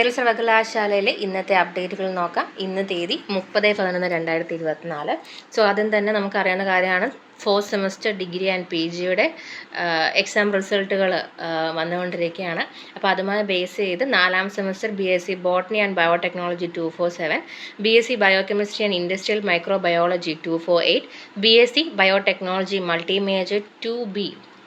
കേരള സർവകലാശാലയിലെ ഇന്നത്തെ അപ്ഡേറ്റുകൾ നോക്കാം. ഇന്ന് തീയതി 30/11/2024. സോ ആദ്യം തന്നെ നമുക്കറിയാവുന്ന കാര്യമാണ് fourth semester degree and P ജിയുടെ എക്സാം റിസൾട്ടുകൾ വന്നുകൊണ്ടിരിക്കുകയാണ്. അപ്പോൾ അതുമായി ബേസ് ചെയ്ത് 4ാം semester BSc botany and biotechnology 247, BSc biochemistry and industrial microbiology 248, BSc biotechnology multi major 2B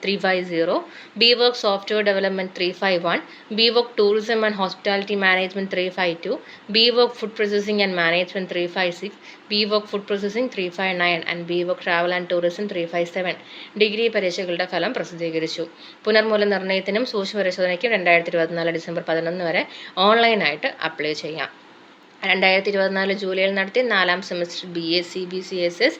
350, BWork Software Development 351, BWork Tourism and Hospitality Management 352, BWork Food Processing and Management 356, BWork Food Processing 359 and BWork Travel and Tourism 357 degree പരീക്ഷകളുടെ ഫലം പ്രസിദ്ധീകരിച്ചു. പുനർമൂല്യനിർണ്ണയത്തിനും സൂക്ഷ്മ പരിശോധനയ്ക്കും 2024 December 11 വരെ ഓൺലൈനായിട്ട് apply ചെയ്യാം. 2024 ജൂലൈയിൽ നടത്തിയ 4ാം semester BSc BCSS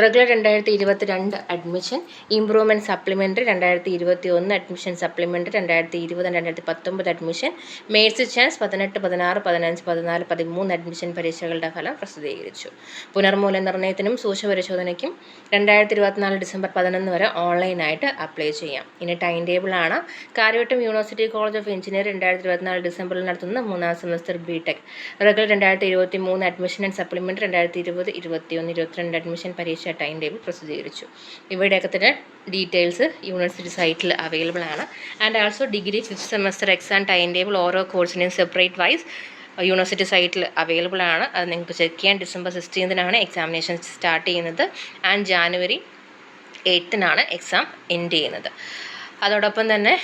regular 2022 admission, improvement supplementary 2021 admission, supplementary 2020-2019 admission, Mercy chance 18, 16, 15, 14, 13 admission പരീക്ഷകളുടെ ഫലം പ്രസിദ്ധീകരിച്ചു. പുനർമൂല്യനിർണ്ണയത്തിനും സൂക്ഷ്മ പരിശോധനയ്ക്കും 2024 ഡിസംബർ 11 വരെ ഓൺലൈനായിട്ട് അപ്ലൈ ചെയ്യാം. ഇനി ടൈം ടേബിളാണ്. Karyavattom university college of engineering 2024 ഡിസംബറിൽ നടത്തുന്ന 3ാം semester BTech regular 2023 admission and supplementary 2020, 21, 22 admission പരീക്ഷ ടൈം ടേബിൾ പ്രസിദ്ധീകരിച്ചു. ഇവിടെയൊക്കെ തന്നെ ഡീറ്റെയിൽസ് യൂണിവേഴ്സിറ്റി സൈറ്റിൽ അവൈലബിൾ ആണ്. And also degree 5th semester exam time table ഓരോ കോഴ്സിനെയും സെപ്പറേറ്റ് വൈസ് യൂണിവേഴ്സിറ്റി സൈറ്റിൽ അവൈലബിൾ ആണ്. അത് നിങ്ങൾക്ക് ചെക്ക് ചെയ്യാൻ. ഡിസംബർ 16 എക്സാമിനേഷൻ സ്റ്റാർട്ട് ചെയ്യുന്നത് ആൻഡ് ജാനുവരി 8 എക്സാം എൻഡ് ചെയ്യുന്നത്. അതോടൊപ്പം തന്നെ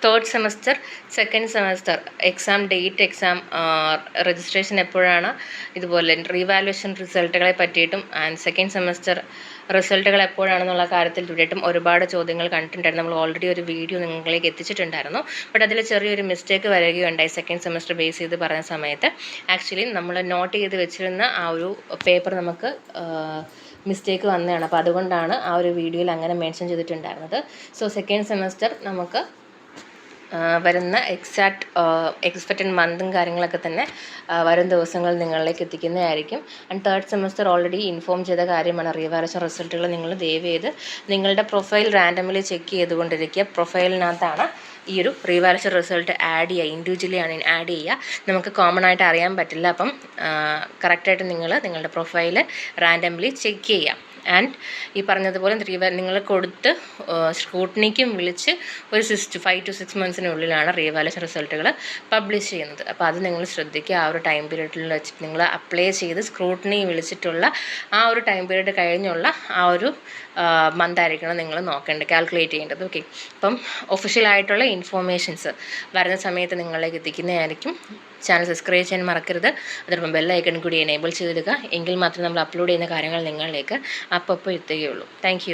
3rd semester, 2nd semester exam date, exam registration എപ്പോഴാണ്, ഇതുപോലെ റീവാലുവേഷൻ റിസൾട്ടുകളെ പറ്റിയിട്ടും ആൻഡ് 2nd സെമസ്റ്റർ റിസൾട്ടുകൾ എപ്പോഴാണെന്നുള്ള കാര്യത്തിൽ പറ്റിയിട്ടും ഒരുപാട് ചോദ്യങ്ങൾ കണ്ടിട്ടുണ്ടായിരുന്നു. നമ്മൾ ഓൾറെഡി ഒരു വീഡിയോ നിങ്ങളിലേക്ക് എത്തിച്ചിട്ടുണ്ടായിരുന്നു. ബട്ട് അതിൽ ചെറിയൊരു മിസ്റ്റേക്ക് വരികയുണ്ടായി 2nd സെമസ്റ്റർ ബേസ് ചെയ്ത് പറഞ്ഞ സമയത്ത്. ആക്ച്വലി നമ്മൾ നോട്ട് ചെയ്ത് വെച്ചിരുന്ന ആ ഒരു പേപ്പർ നമുക്ക് മിസ്റ്റേക്ക് വന്നതാണ്. അപ്പോൾ അതുകൊണ്ടാണ് ആ ഒരു വീഡിയോയിൽ അങ്ങനെ മെൻഷൻ ചെയ്തിട്ടുണ്ടായിരുന്നത്. സോ 2nd സെമസ്റ്റർ നമുക്ക് വരുന്ന എക്സ്പെക്റ്റഡ് മന്തും കാര്യങ്ങളൊക്കെ തന്നെ വരും ദിവസങ്ങൾ നിങ്ങളിലേക്ക് എത്തിക്കുന്നതായിരിക്കും. And 3rd semester already inform ചെയ്ത കാര്യമാണ്. റീവാലുവേഷൻ റിസൾട്ടുകൾ നിങ്ങൾ ദയവ് ചെയ്ത് നിങ്ങളുടെ പ്രൊഫൈൽ റാൻഡംലി ചെക്ക് ചെയ്തുകൊണ്ടിരിക്കുക. പ്രൊഫൈലിനകത്താണ് ഈ ഒരു റീവാലുവേഷൻ റിസൾട്ട് ആഡ് ചെയ്യുക, ഇൻഡിവിജ്വലി ആണ് ആഡ് ചെയ്യുക. നമുക്ക് കോമൺ ആയിട്ട് അറിയാൻ പറ്റില്ല. അപ്പം കറക്റ്റായിട്ട് നിങ്ങളുടെ പ്രൊഫൈൽ റാൻഡംലി ചെക്ക് ചെയ്യാം. ആൻഡ് ഈ പറഞ്ഞതുപോലെ നിങ്ങൾ കൊടുത്ത് സ്ക്രൂട്ടിനിക്കും വിളിച്ച് ഒരു 5 to 6 മന്ത്സിനുള്ളിലാണ് റീവാലുവേഷൻ റിസൾട്ടുകൾ പബ്ലിഷ് ചെയ്യുന്നത്. അപ്പോൾ അത് നിങ്ങൾ ശ്രദ്ധിക്കുക. ആ ഒരു ടൈം പീരീഡിൽ വെച്ചിട്ട് നിങ്ങൾ അപ്ലൈ ചെയ്ത് സ്ക്രൂട്ടിനി വിളിച്ചിട്ടുള്ള ആ ഒരു ടൈം പീരീഡ് കഴിഞ്ഞുള്ള ആ ഒരു മന്തായിരിക്കണം നിങ്ങൾ നോക്കേണ്ടത്, കാൽക്കുലേറ്റ് ചെയ്യേണ്ടത്. ഓക്കെ. അപ്പം ഒഫീഷ്യലായിട്ടുള്ള ഇൻഫോർമേഷൻസ് വരുന്ന സമയത്ത് നിങ്ങളിലേക്ക് എത്തിക്കുന്നതായിരിക്കും. ചാനൽ സബ്സ്ക്രൈബ് ചെയ്യാൻ മറക്കരുത്. അതോടൊപ്പം ബെല്ലൈക്കൺ കൂടി എനേബിൾ ചെയ്തിടുക. എങ്കിൽ മാത്രമേ നമ്മൾ അപ്ലോഡ് ചെയ്യുന്ന കാര്യങ്ങൾ നിങ്ങളിലേക്ക് അപ്പോൾ എത്തുകയുള്ളൂ. താങ്ക്